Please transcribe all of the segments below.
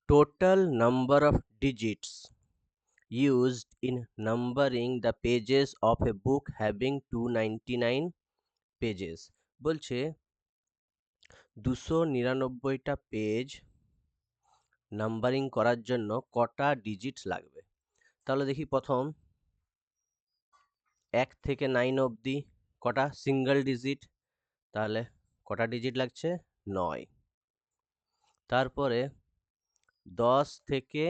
total number of digits used in numbering the pages of a book having 299 pages বলছে 299টা page numbering করার জন্য কটা digits লাগবে। তাহলে দেখি প্রথম 1 থেকে 9 অবধি কটা সিঙ্গেল ডিজিট, তাহলে কটা ডিজিট লাগছে 9। তারপরে 10 থেকে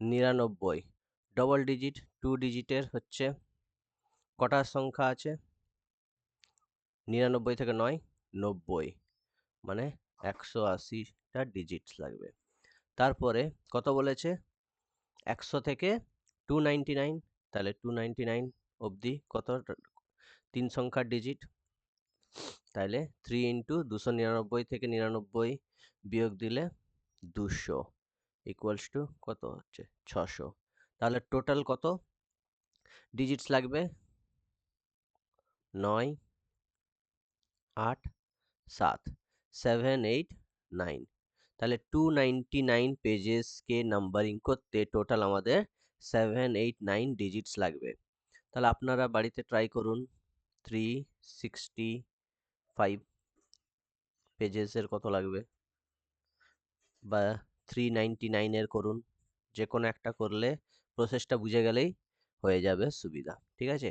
99 ডবল ডিজিট 2 ডিজিটের হচ্ছে কটা সংখ্যা আছে 99 থেকে 9 90, মানে 180টা ডিজিটস লাগবে। তারপরে কত বলেছে 100 থেকে 299, তাহলে 299 অবধি কত 3 সংখ্যার ডিজিট, তাহলে 3 ইন্টু 299 থেকে 99 বিয়োগ দিলে 200 ইকুয়ালস টু কত হচ্ছে 600। তাহলে টোটাল কত ডিজিটস লাগবে 9 8 7 7 8 9। তাহলে 299 পেজেসকে নাম্বারিং করতে টোটাল আমাদের 789 ডিজিটস লাগবে। তাহলে আপনারা বাড়িতে ট্রাই করুন 365 পেজেসের কত লাগবে, বা 399 এর করুন, যে কোনো একটা করলে প্রসেসটা বুঝে গেলেই হয়ে যাবে সুবিধা। ঠিক আছে।